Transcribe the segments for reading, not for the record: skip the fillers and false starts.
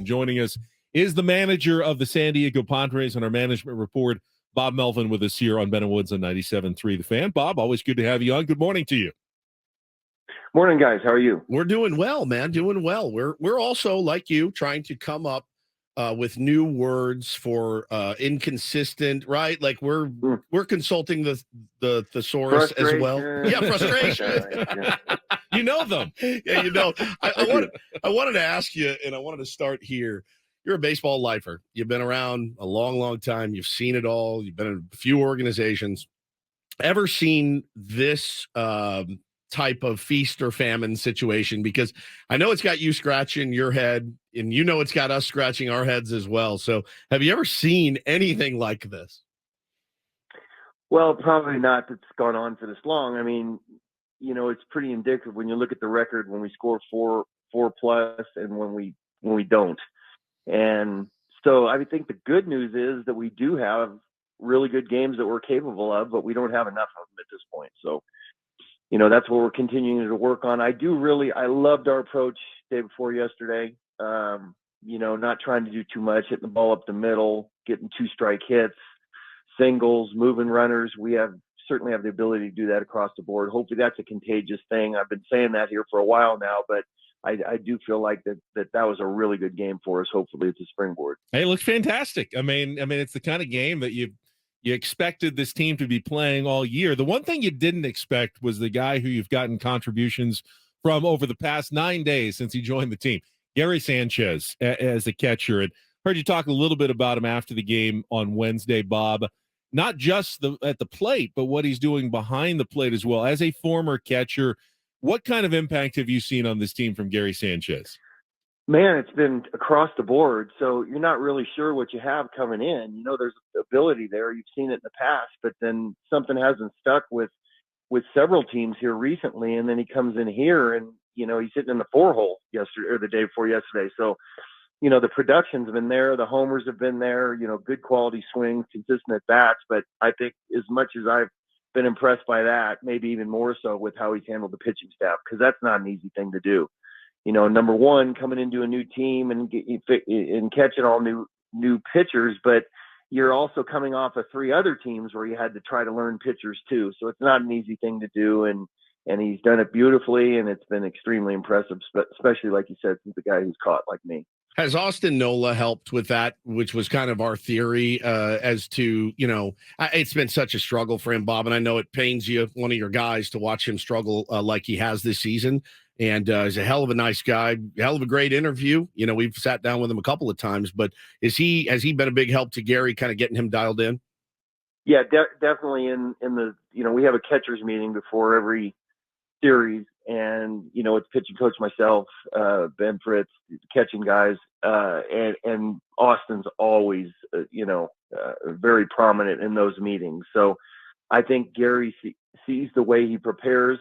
Joining us is the manager of the San Diego Padres on our management report, Bob Melvin, with us here on Ben and Woods on 97.3 The Fan. Bob, always good to have you on. Good morning to you. Morning, guys. How are you? We're doing well, man. Doing well. We're also, like you, trying to come up with new words for inconsistent, right? Like we're consulting the thesaurus as well. Yeah, frustration. Yeah. You know them. Yeah, you know. I wanted to ask you, and I wanted to start here. You're a baseball lifer. You've been around a long, long time. You've seen it all. You've been in a few organizations. Ever seen this type of feast or famine situation? Because I know it's got you scratching your head, and you know it's got us scratching our heads as well. So have you ever seen anything like this? Well, probably not that's gone on for this long. I mean, you know, it's pretty indicative when you look at the record when we score four plus and when we don't. And so I think the good news is that we do have really good games that we're capable of, but we don't have enough of them at this point. So, you know, that's what we're continuing to work on. I loved our approach day before yesterday. You know, not trying to do too much, hitting the ball up the middle, getting 2-strike hits, singles, moving runners. We certainly have the ability to do that across the board. Hopefully that's a contagious thing. I've been saying that here for a while now, but I do feel like that was a really good game for us. Hopefully it's a springboard. Hey, it looks fantastic. I mean, it's the kind of game that you expected this team to be playing all year. The one thing you didn't expect was the guy who you've gotten contributions from over the past 9 days since he joined the team, Gary Sanchez, as a catcher. And heard you talk a little bit about him after the game on Wednesday, Bob. Not just at the plate, but what he's doing behind the plate as well. As a former catcher, what kind of impact have you seen on this team from Gary Sanchez? Man, it's been across the board. So you're not really sure what you have coming in. You know, there's ability there. You've seen it in the past, but then something hasn't stuck with several teams here recently. And then he comes in here and, you know, he's hitting in the 4-hole yesterday or the day before yesterday. So, you know, the production's been there. The homers have been there, you know, good quality swings, consistent at bats. But I think as much as I've been impressed by that, maybe even more so with how he's handled the pitching staff, because that's not an easy thing to do. You know, number one, coming into a new team and catching all new pitchers, but you're also coming off of 3 other teams where you had to try to learn pitchers too. So it's not an easy thing to do, and he's done it beautifully, and it's been extremely impressive, especially like you said, since the guy who's caught like me. Has Austin Nola helped with that, which was kind of our theory as to, you know, it's been such a struggle for him, Bob, and I know it pains you, one of your guys, to watch him struggle like he has this season. And he's a hell of a nice guy, hell of a great interview. You know, we've sat down with him a couple of times, but has he been a big help to Gary, kind of getting him dialed in? Yeah, definitely in the, you know, we have a catcher's meeting before every series, and, you know, it's pitching coach, myself, Ben Fritz, catching guys, and Austin's always, you know, very prominent in those meetings. So I think Gary sees the way he prepares,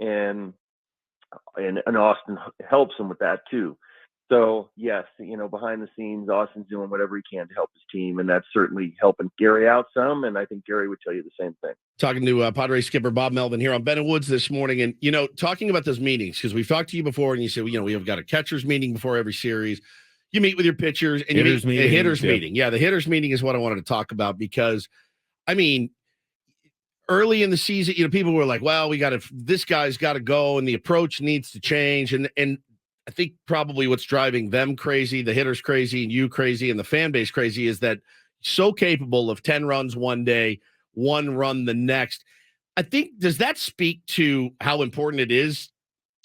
and Austin helps him with that too. So yes, you know, behind the scenes, Austin's doing whatever he can to help his team, and that's certainly helping Gary out some. And I think Gary would tell you the same thing. Talking to Padres skipper Bob Melvin here on Ben and Woods this morning, and you know, talking about those meetings, because we've talked to you before, and you said, you know, we have got a catcher's meeting before every series. You meet with your pitchers, and hitters you meet a hitters meeting. Yeah, the hitters meeting is what I wanted to talk about, because, I mean, early in the season, you know, people were like, well, this guy's got to go and the approach needs to change. And I think probably what's driving them crazy, the hitters crazy and you crazy and the fan base crazy, is that so capable of 10 runs one day, 1 run the next. I think, does that speak to how important it is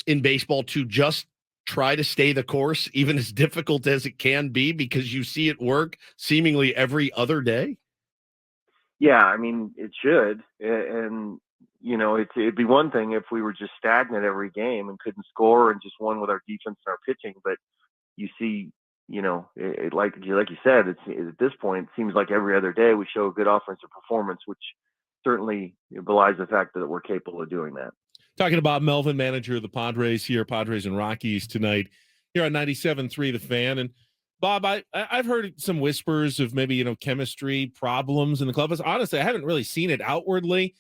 in baseball to just try to stay the course, even as difficult as it can be, because you see it work seemingly every other day? Yeah, I mean, it should. And, you know, it'd be one thing if we were just stagnant every game and couldn't score and just won with our defense and our pitching. But you see, you know, like you said, at this point, it seems like every other day we show a good offensive performance, which certainly belies the fact that we're capable of doing that. Talking about Melvin, manager of the Padres here, Padres and Rockies tonight here on 97.3 The Fan. And Bob, I've heard some whispers of maybe, you know, chemistry problems in the club. Honestly, I haven't really seen it outwardly.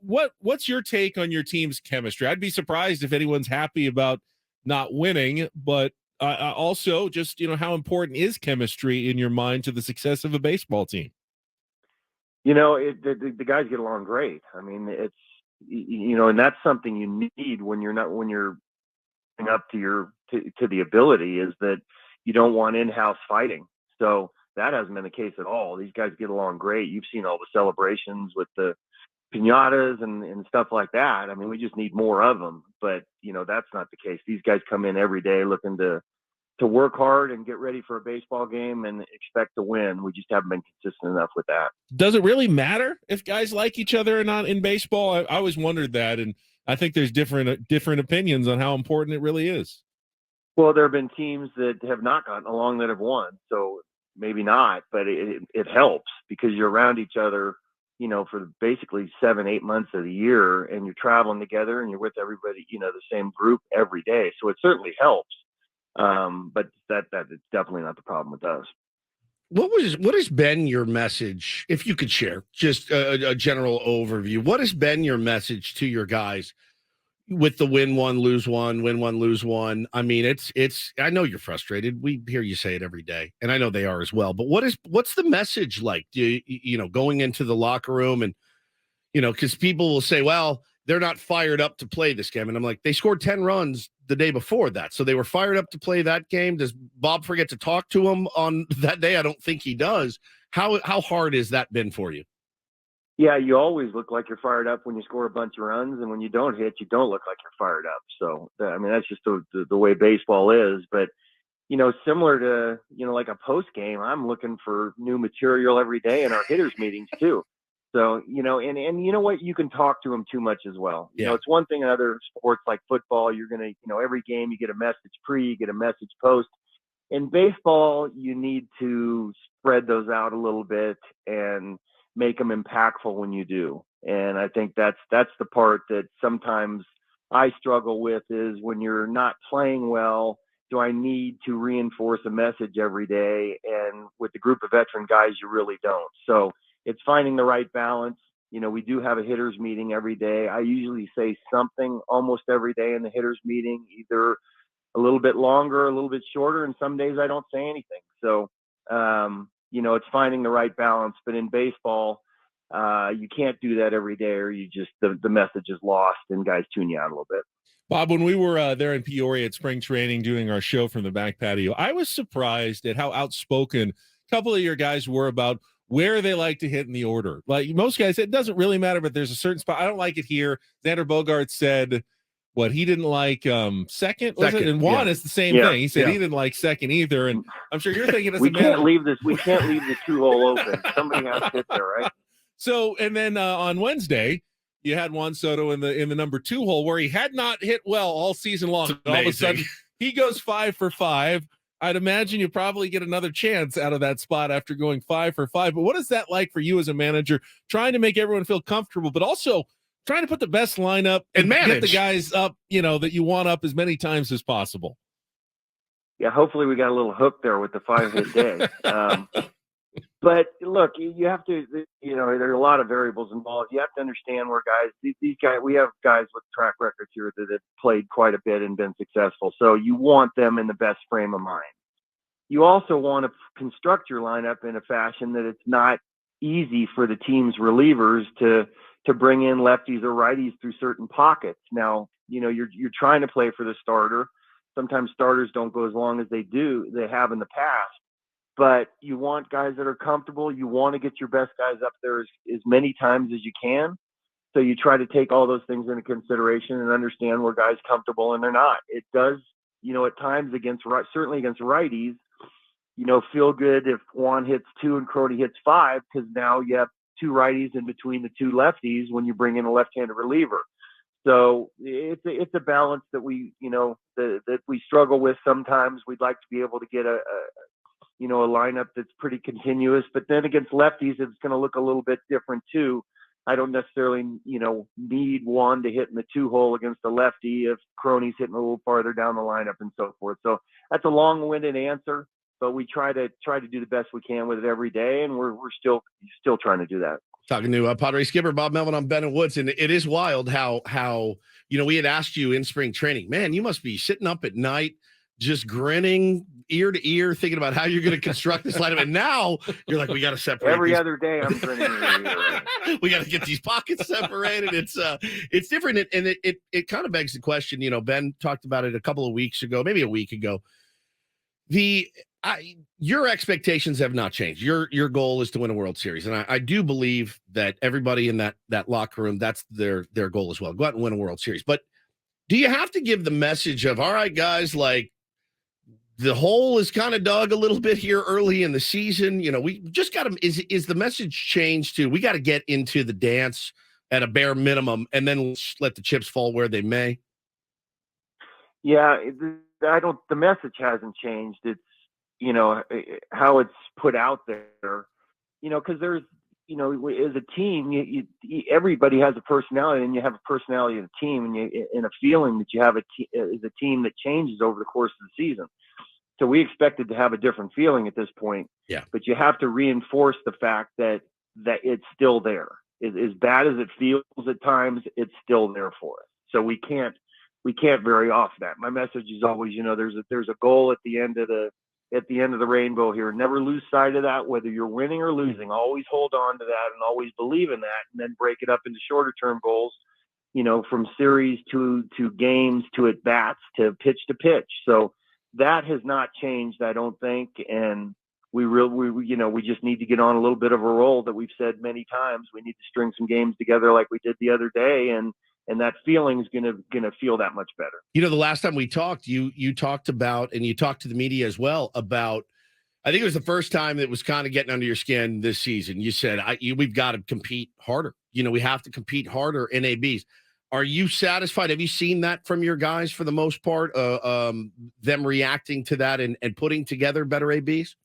What's your take on your team's chemistry? I'd be surprised if anyone's happy about not winning, but Also, just how important is chemistry in your mind to the success of a baseball team? The guys get along great. I mean, and that's something you need when you're up to the ability, is that you don't want in-house fighting. So that hasn't been the case at all. These guys get along great. You've seen all the celebrations with the piñatas and stuff like that. I mean, we just need more of them, but that's not the case. These guys come in every day looking to work hard and get ready for a baseball game and expect to win. We just haven't been consistent enough with that. Does it really matter if guys like each other or not in baseball? I always wondered that, and I think there's different opinions on how important it really is. Well, there have been teams that have not gotten along that have won, so maybe not, but it helps because you're around each other, for basically 7-8 months of the year, and you're traveling together and you're with everybody, the same group every day. So it certainly helps. But that is definitely not the problem with us. What has been your message, if you could share just a general overview? What has been your message to your guys with the win one, lose one, win one, lose one? I mean, it's I know you're frustrated. We hear you say it every day, and I know they are as well. But what's the message like? Do you going into the locker room, and because people will say, well, they're not fired up to play this game, and I'm like, they scored 10 runs the day before that, so they were fired up to play that game. Does Bob forget to talk to them on that day? I don't think he does. How hard has that been for you? Yeah, you always look like you're fired up when you score a bunch of runs, and when you don't hit, you don't look like you're fired up. So, I mean, that's just the way baseball is. But, similar to, like a post game, I'm looking for new material every day in our hitters meetings too. So, and you know what, you can talk to them too much as well. It's one thing in other sports like football, you're going to, every game you get a message pre, you get a message post. In baseball, you need to spread those out a little bit and make them impactful when you do. And I think that's the part that sometimes I struggle with, is when you're not playing well, do I need to reinforce a message every day? And with the group of veteran guys, you really don't. So it's finding the right balance. We do have a hitters meeting every day. I usually say something almost every day in the hitters meeting, either a little bit longer, a little bit shorter, and some days I don't say anything. So, it's finding the right balance. But in baseball, you can't do that every day, or you just the message is lost and guys tune you out a little bit. Bob, when we were there in Peoria at spring training doing our show from the back patio, I was surprised at how outspoken a couple of your guys were about where they like to hit in the order. Like most guys, it doesn't really matter, but there's a certain spot. I don't like it here. Xander Bogaerts said what he didn't like second, was it? And Juan is the same thing. He said he didn't like second either. And I'm sure you're thinking, we can't leave the 2-hole open. Somebody has to hit there, right? So, and then on Wednesday, you had Juan Soto in the number 2 hole, where he had not hit well all season long. All of a sudden, he goes 5 for 5. I'd imagine you probably get another chance out of that spot after going 5 for 5. But what is that like for you as a manager, trying to make everyone feel comfortable, but also trying to put the best lineup and get the guys up, that you want up as many times as possible? Yeah, hopefully we got a little hook there with the 5-hit day. But look, you have to, there are a lot of variables involved. You have to understand where these guys, we have guys with track records here that have played quite a bit and been successful. So you want them in the best frame of mind. You also want to construct your lineup in a fashion that it's not easy for the team's relievers to bring in lefties or righties through certain pockets. Now, you're trying to play for the starter. Sometimes starters don't go as long as they have in the past. But you want guys that are comfortable. You want to get your best guys up there as many times as you can. So you try to take all those things into consideration and understand where guys are comfortable and they're not. It does, at times certainly against righties, feel good if Juan hits 2 and Crody hits 5, because now you have 2 righties in between the 2 lefties when you bring in a left-handed reliever. So it's a balance that we, that we struggle with sometimes. We'd like to be able to get a lineup that's pretty continuous, but then against lefties, it's going to look a little bit different too. I don't necessarily, need Juan to hit in the 2-hole against a lefty if Crony's hitting a little farther down the lineup and so forth. So that's a long-winded answer, but we try to do the best we can with it every day, and we're still trying to do that. Talking to Padres skipper Bob Melvin on Ben and Woods, and it is wild how we had asked you in spring training, man, you must be sitting up at night just grinning ear to ear, thinking about how you're going to construct this lineup. And now you're like, we got to separate every other day. I'm grinning. We got to get these pockets separated. It's different, and it kind of begs the question. Ben talked about it a couple of weeks ago, maybe a week ago. Your expectations have not changed. Your goal is to win a World Series, and I do believe that everybody in that locker room, that's their goal as well. Go out and win a World Series. But do you have to give the message of, all right, guys, like, the hole is kind of dug a little bit here early in the season? We just got to, is the message changed to, we got to get into the dance at a bare minimum and then let the chips fall where they may? Yeah, the message hasn't changed. It's, how it's put out there, because there's, as a team, everybody has a personality, and you have a personality of a team, and a feeling that you have as a team that changes over the course of the season. So we expected to have a different feeling at this point. Yeah. But you have to reinforce the fact that it's still there. As bad as it feels at times, it's still there for us. So we can't vary off that. My message is always, there's a goal at the end of the rainbow here. Never lose sight of that, whether you're winning or losing. Always hold on to that and always believe in that, and then break it up into shorter term goals, from series to games to at bats to pitch. So that has not changed, I don't think. And we just need to get on a little bit of a roll that we've said many times. We need to string some games together like we did the other day, and that feeling is gonna feel that much better. The last time we talked, you talked about, and you talked to the media as well about, I think it was the first time that was kind of getting under your skin this season. You said, we've got to compete harder. We have to compete harder in ABs. Are you satisfied? Have you seen that from your guys for the most part, them reacting to that and putting together better ABs?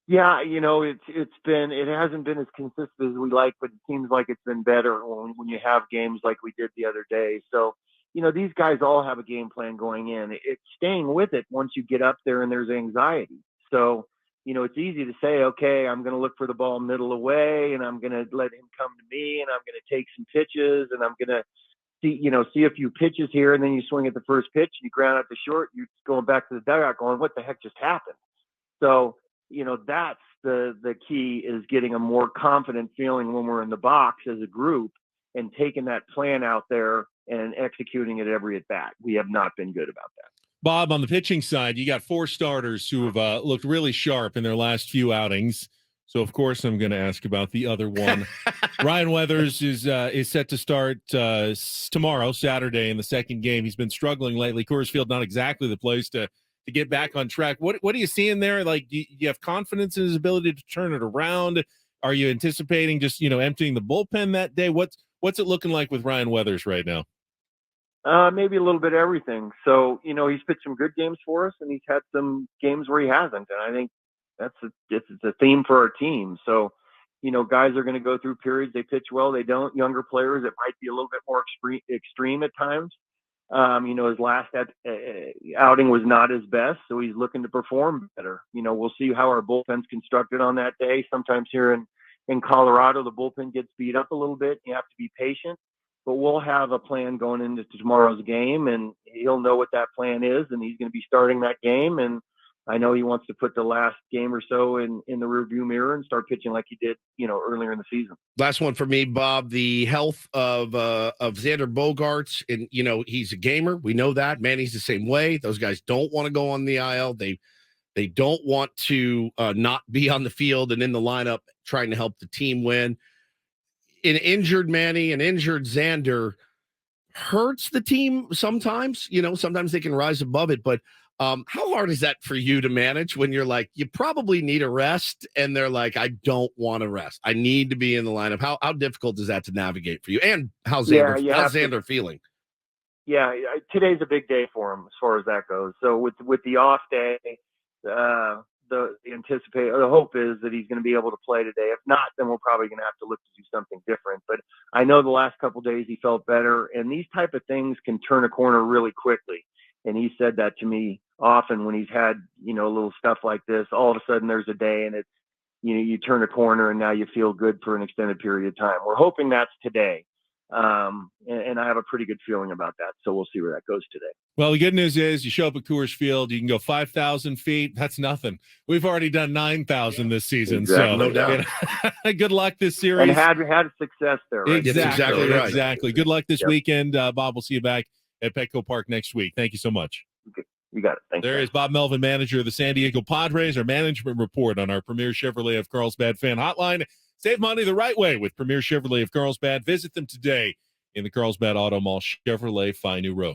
Yeah, it hasn't been as consistent as we like, but it seems like it's been better when you have games like we did the other day. So, these guys all have a game plan going in. It's staying with it once you get up there and there's anxiety. So, it's easy to say, okay, I'm going to look for the ball middle away, and I'm going to let him come to me, and I'm going to take some pitches, and I'm going to see a few pitches here, and then you swing at the first pitch, and you ground out to short, you're going back to the dugout going, what the heck just happened? So, that's the key, is getting a more confident feeling when we're in the box as a group and taking that plan out there and executing it every at bat. We have not been good about that. Bob, on the pitching side, you got 4 starters who have looked really sharp in their last few outings. So, of course, I'm going to ask about the other one. Ryan Weathers is set to start tomorrow, Saturday, in the second game. He's been struggling lately. Coors Field, not exactly the place to get back on track. What are you seeing there? Like, do you have confidence in his ability to turn it around? Are you anticipating just, emptying the bullpen that day? What's it looking like with Ryan Weathers right now? Maybe a little bit of everything. So, he's pitched some good games for us, and he's had some games where he hasn't. And I think it's a theme for our team. So, guys are going to go through periods. They pitch well, they don't. Younger players, it might be a little bit more extreme at times. His last outing was not his best, so he's looking to perform better. We'll see how our bullpen's constructed on that day. Sometimes here in Colorado, the bullpen gets beat up a little bit. You have to be patient, but we'll have a plan going into tomorrow's game, and he'll know what that plan is, and he's going to be starting that game. And I know he wants to put the last game or so in the rearview mirror and start pitching like he did, earlier in the season. Last one for me, Bob. The health of Xander Bogaerts, and he's a gamer. We know that. Manny's the same way. Those guys don't want to go on the IL. They don't want to not be on the field and in the lineup trying to help the team win. An injured Manny, an injured Xander hurts the team sometimes. Sometimes they can rise above it, but how hard is that for you to manage when you're like, you probably need a rest, and they're like, I don't want to rest. I need to be in the lineup. How difficult is that to navigate for you? And how's Xander feeling? Yeah, today's a big day for him as far as that goes. So with the off day, the hope is that he's going to be able to play today. If not, then we're probably going to have to look to do something different. But I know the last couple of days he felt better, and these type of things can turn a corner really quickly. And he said that to me often when he's had, little stuff like this. All of a sudden there's a day, and it's, you turn a corner, and now you feel good for an extended period of time. We're hoping that's today. And I have a pretty good feeling about that. So we'll see where that goes today. Well, the good news is you show up at Coors Field, you can go 5,000 feet. That's nothing. We've already done 9,000 this season. Exactly. So No doubt. Good luck this series. And had success there, right? Exactly, right. exactly. Good luck this Yep. weekend. Bob, we'll see you back at Petco Park next week. Thank you so much. Okay. You got it. Thanks. There is Bob Melvin, manager of the San Diego Padres. Our management report on our Premier Chevrolet of Carlsbad fan hotline. Save money the right way with Premier Chevrolet of Carlsbad. Visit them today in the Carlsbad Auto Mall. Chevrolet, Find New Road.